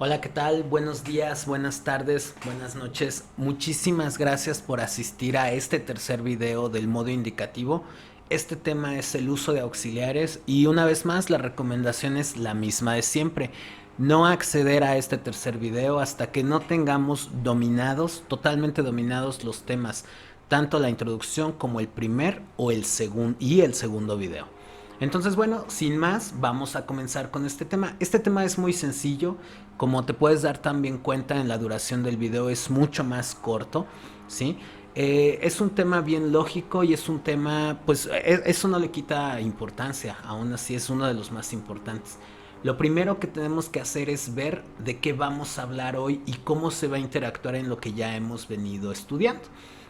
Hola, ¿qué tal? Buenos días, buenas tardes, buenas noches. Muchísimas gracias por asistir a este tercer video del modo indicativo. Este tema es el uso de auxiliares y una vez más la recomendación es la misma de siempre. No acceder a este tercer video hasta que no tengamos dominados, totalmente dominados los temas, tanto la introducción como el primer o el segundo video. Entonces, bueno, sin más, vamos a comenzar con este tema. Este tema es muy sencillo, como te puedes dar también cuenta en la duración del video es mucho más corto, ¿sí? Es un tema bien lógico y es un tema, pues eso no le quita importancia, aún así es uno de los más importantes. Lo primero que tenemos que hacer es ver de qué vamos a hablar hoy y cómo se va a interactuar en lo que ya hemos venido estudiando.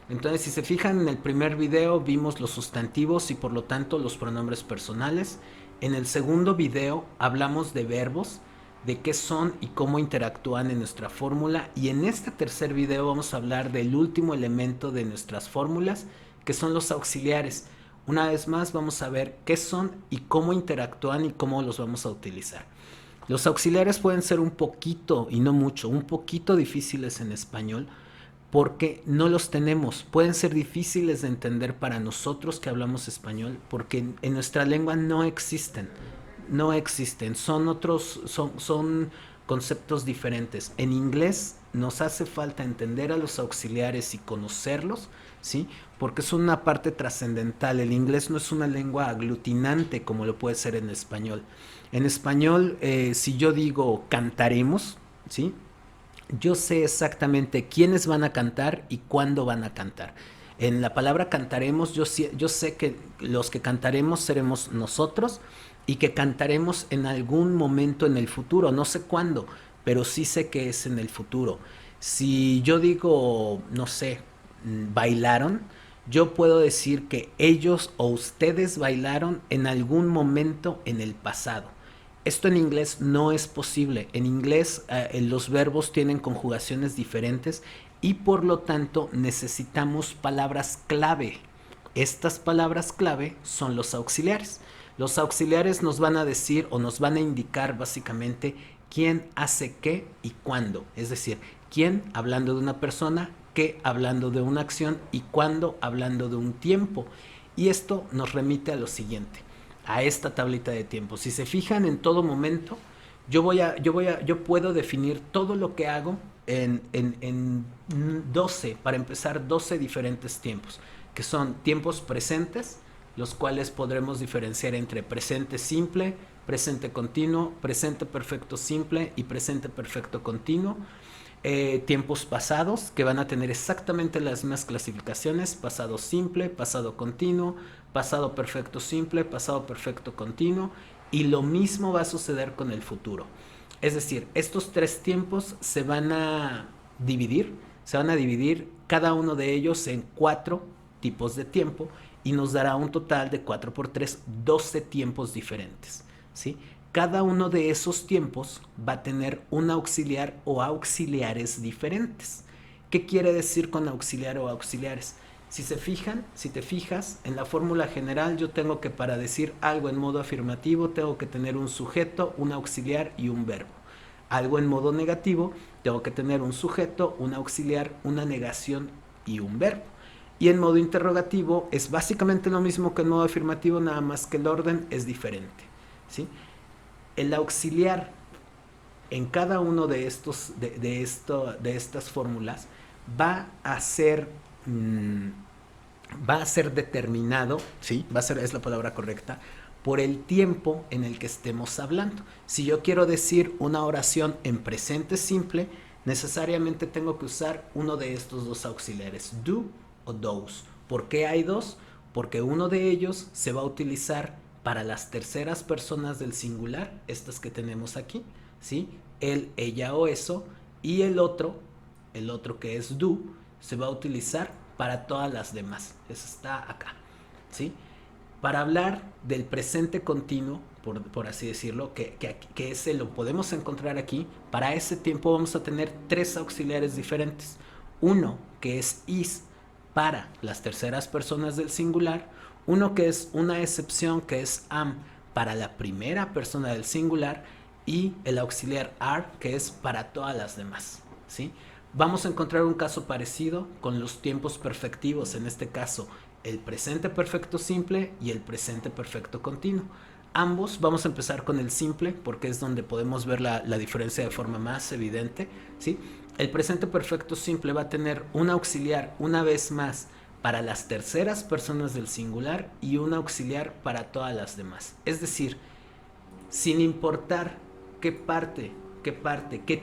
Entonces, si se fijan en el primer video vimos los sustantivos y por lo tanto los pronombres personales. En el segundo video hablamos de verbos, de qué son y cómo interactúan en nuestra fórmula. Y en este tercer video vamos a hablar del último elemento de nuestras fórmulas, que son los auxiliares. Una vez más vamos a ver qué son y cómo interactúan y cómo los vamos a utilizar. Los auxiliares pueden ser un poquito, y no mucho, un poquito difíciles en español, porque no los tenemos. Pueden ser difíciles de entender para nosotros que hablamos español, porque en nuestra lengua no existen. No existen. Son conceptos diferentes. En inglés nos hace falta entender a los auxiliares y conocerlos, ¿sí? Porque es una parte trascendental. El inglés no es una lengua aglutinante como lo puede ser en español. En español, si yo digo cantaremos, ¿sí? Yo sé exactamente quiénes van a cantar y cuándo van a cantar. En la palabra cantaremos, yo sé que los que cantaremos seremos nosotros y que cantaremos en algún momento en el futuro, no sé cuándo, pero sí sé que es en el futuro. Si yo digo, no sé, bailaron, yo puedo decir que ellos o ustedes bailaron en algún momento en el pasado. Esto en inglés no es posible. En inglés los verbos tienen conjugaciones diferentes y por lo tanto necesitamos palabras clave. Estas palabras clave son los auxiliares. Los auxiliares nos van a decir o nos van a indicar básicamente quién hace qué y cuándo. Es decir, quién hablando de una persona, qué hablando de una acción y cuándo hablando de un tiempo. Y esto nos remite a lo siguiente, a esta tablita de tiempo. Si se fijan en todo momento, yo puedo definir todo lo que hago en 12, para empezar, 12 diferentes tiempos, que son tiempos presentes, los cuales podremos diferenciar entre presente simple, presente continuo, presente perfecto simple y presente perfecto continuo. Tiempos pasados, que van a tener exactamente las mismas clasificaciones: pasado simple, pasado continuo, pasado perfecto simple, pasado perfecto continuo, y lo mismo va a suceder con el futuro. Es decir, estos tres tiempos se van a dividir cada uno de ellos en 4 tipos de tiempo y nos dará un total de 4 por 3, 12 tiempos diferentes, ¿sí? Cada uno de esos tiempos va a tener un auxiliar o auxiliares diferentes. ¿Qué quiere decir con auxiliar o auxiliares? Si te fijas, en la fórmula general yo tengo que, para decir algo en modo afirmativo, tengo que tener un sujeto, un auxiliar y un verbo. Algo en modo negativo, tengo que tener un sujeto, un auxiliar, una negación y un verbo. Y en modo interrogativo es básicamente lo mismo que en modo afirmativo, nada más que el orden es diferente, ¿sí? El auxiliar en cada uno de estas fórmulas va a ser determinado, ¿sí? Es la palabra correcta, por el tiempo en el que estemos hablando. Si yo quiero decir una oración en presente simple, necesariamente tengo que usar uno de estos dos auxiliares, do o those. ¿Por qué hay dos? Porque uno de ellos se va a utilizar para las terceras personas del singular, estas que tenemos aquí, ¿sí? Él, ella o eso, y el otro que es do, se va a utilizar para todas las demás. Eso está acá, ¿sí? Para hablar del presente continuo, por así decirlo, que ese lo podemos encontrar aquí, para ese tiempo vamos a tener 3 auxiliares diferentes. Uno que es is para las terceras personas del singular, uno que es una excepción, que es am para la primera persona del singular, y el auxiliar are, que es para todas las demás, ¿sí? Vamos a encontrar un caso parecido con los tiempos perfectivos, en este caso el presente perfecto simple y el presente perfecto continuo. Ambos, vamos a empezar con el simple porque es donde podemos ver la diferencia de forma más evidente, ¿sí? El presente perfecto simple va a tener un auxiliar una vez más para las terceras personas del singular y un auxiliar para todas las demás. Es decir, sin importar qué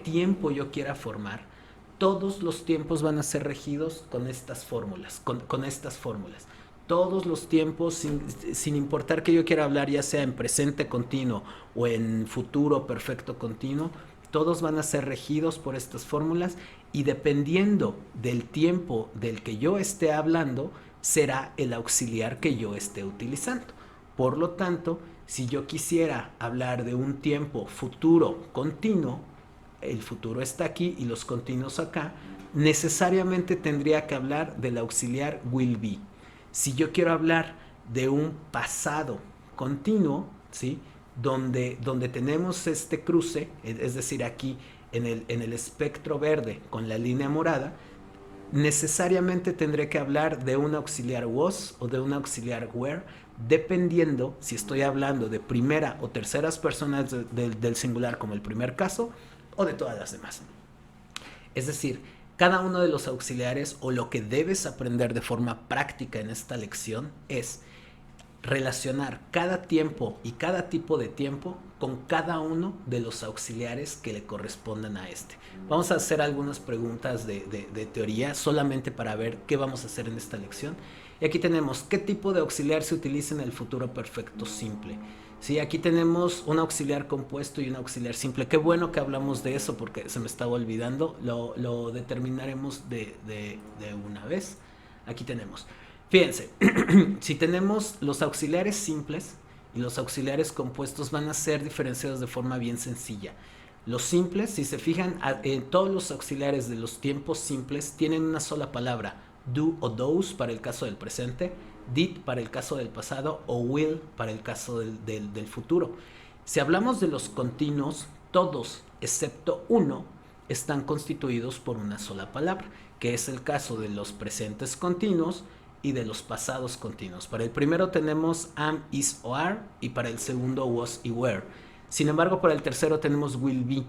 tiempo yo quiera formar, todos los tiempos van a ser regidos con estas fórmulas, con estas fórmulas. Todos los tiempos, sin importar que yo quiera hablar, ya sea en presente continuo o en futuro perfecto continuo, todos van a ser regidos por estas fórmulas y dependiendo del tiempo del que yo esté hablando, será el auxiliar que yo esté utilizando. Por lo tanto, si yo quisiera hablar de un tiempo futuro continuo, el futuro está aquí y los continuos acá, necesariamente tendría que hablar del auxiliar will be. Si yo quiero hablar de un pasado continuo, ¿sí? donde tenemos este cruce, es decir, aquí en el espectro verde con la línea morada, necesariamente tendré que hablar de un auxiliar was o de un auxiliar were, dependiendo si estoy hablando de primera o terceras personas del singular como el primer caso o de todas las demás. Es decir, cada uno de los auxiliares o lo que debes aprender de forma práctica en esta lección es relacionar cada tiempo y cada tipo de tiempo con cada uno de los auxiliares que le correspondan a este. Vamos a hacer algunas preguntas de teoría solamente para ver qué vamos a hacer en esta lección. Y aquí tenemos qué tipo de auxiliar se utiliza en el futuro perfecto simple. Sí, aquí tenemos un auxiliar compuesto y un auxiliar simple. Qué bueno que hablamos de eso porque se me estaba olvidando. Lo determinaremos de una vez. Aquí tenemos. Fíjense, si tenemos los auxiliares simples y los auxiliares compuestos van a ser diferenciados de forma bien sencilla. Los simples, si se fijan, todos los auxiliares de los tiempos simples tienen una sola palabra, do o those para el caso del presente, did para el caso del pasado o will para el caso del futuro. Si hablamos de los continuos, todos excepto uno están constituidos por una sola palabra, que es el caso de los presentes continuos y de los pasados continuos. Para el primero tenemos am, is o are y para el segundo was y were. Sin embargo, para el tercero tenemos will be.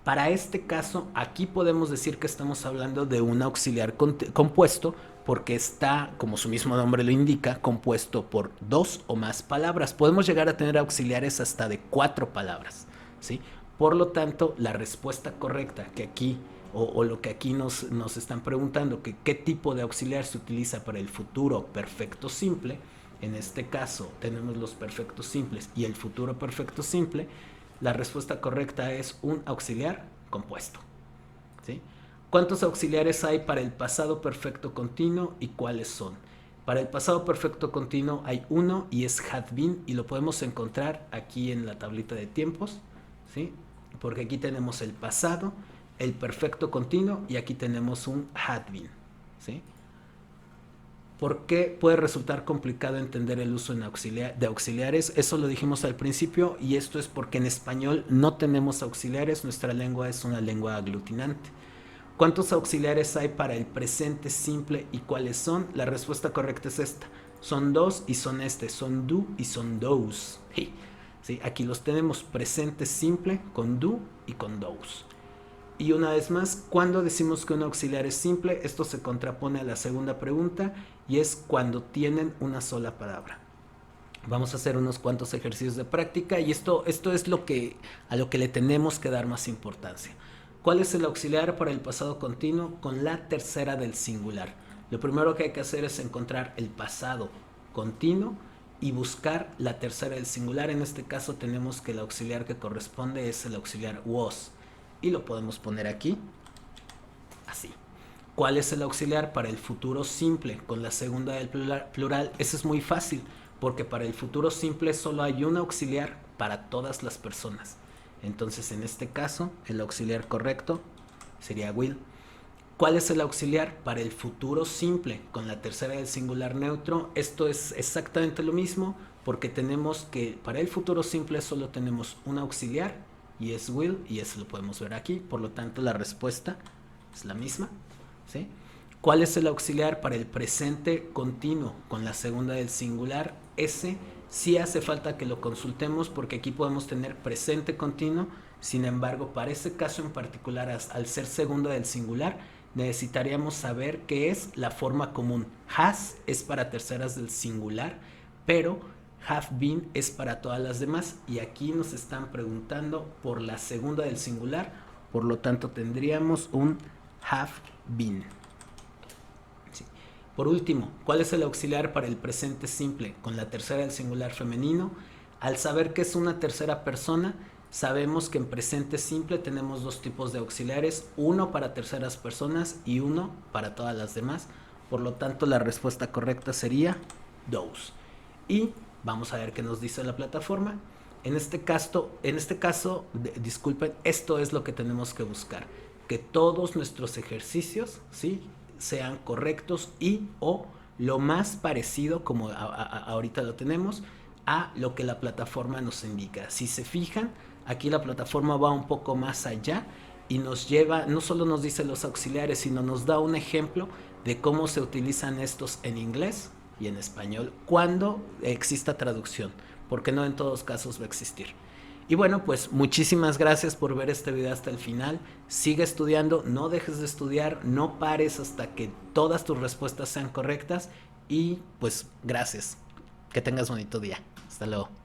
Para este caso, aquí podemos decir que estamos hablando de un auxiliar compuesto porque está, como su mismo nombre lo indica, compuesto por dos o más palabras. Podemos llegar a tener auxiliares hasta de 4 palabras, ¿sí? Por lo tanto, la respuesta correcta que aquí o lo que aquí nos están preguntando, que qué tipo de auxiliar se utiliza para el futuro perfecto simple, en este caso tenemos los perfectos simples y el futuro perfecto simple, la respuesta correcta es un auxiliar compuesto, ¿sí? ¿Cuántos auxiliares hay para el pasado perfecto continuo y cuáles son? Para el pasado perfecto continuo hay uno y es had been y lo podemos encontrar aquí en la tablita de tiempos, ¿sí? Porque aquí tenemos el pasado, el perfecto continuo y aquí tenemos un had been, ¿sí? ¿Por qué puede resultar complicado entender el uso de auxiliares? Eso lo dijimos al principio y esto es porque en español no tenemos auxiliares, nuestra lengua es una lengua aglutinante. ¿Cuántos auxiliares hay para el presente simple y cuáles son? La respuesta correcta es esta. Son 2 y son son do y son those. ¿Sí? Aquí los tenemos, presente simple con do y con those. Y una vez más, cuando decimos que un auxiliar es simple, esto se contrapone a la segunda pregunta y es cuando tienen una sola palabra. Vamos a hacer unos cuantos ejercicios de práctica y esto es a lo que le tenemos que dar más importancia. ¿Cuál es el auxiliar para el pasado continuo? Con la tercera del singular. Lo primero que hay que hacer es encontrar el pasado continuo y buscar la tercera del singular. En este caso tenemos que el auxiliar que corresponde es el auxiliar was. Y lo podemos poner aquí, así. ¿Cuál es el auxiliar para el futuro simple con la segunda del plural? Eso es muy fácil, porque para el futuro simple solo hay un auxiliar para todas las personas. Entonces, en este caso, el auxiliar correcto sería will. ¿Cuál es el auxiliar para el futuro simple con la tercera del singular neutro? Esto es exactamente lo mismo, porque tenemos que para el futuro simple solo tenemos un auxiliar y es will, y eso lo podemos ver aquí. Por lo tanto, la respuesta es la misma, ¿sí? ¿Cuál es el auxiliar para el presente continuo con la segunda del singular? Ese sí hace falta que lo consultemos porque aquí podemos tener presente continuo. Sin embargo, para ese caso en particular, al ser segunda del singular, necesitaríamos saber qué es la forma común. Has es para terceras del singular, pero have been es para todas las demás. Y aquí nos están preguntando por la segunda del singular, por lo tanto tendríamos un have been. Sí. Por último, ¿cuál es el auxiliar para el presente simple con la tercera del singular femenino? Al saber que es una tercera persona, sabemos que en presente simple tenemos dos tipos de auxiliares, uno para terceras personas y uno para todas las demás. Por lo tanto, la respuesta correcta sería those. Y vamos a ver qué nos dice la plataforma. En este caso, disculpen, esto es lo que tenemos que buscar. Que todos nuestros ejercicios, ¿sí?, sean correctos y o lo más parecido, como ahorita lo tenemos, a lo que la plataforma nos indica. Si se fijan, aquí la plataforma va un poco más allá y nos lleva, no solo nos dice los auxiliares, sino nos da un ejemplo de cómo se utilizan estos en inglés y en español cuando exista traducción, porque no en todos casos va a existir. Y bueno, pues muchísimas gracias por ver este video hasta el final. Sigue estudiando, no dejes de estudiar, no pares hasta que todas tus respuestas sean correctas. Y pues gracias. Que tengas bonito día. Hasta luego.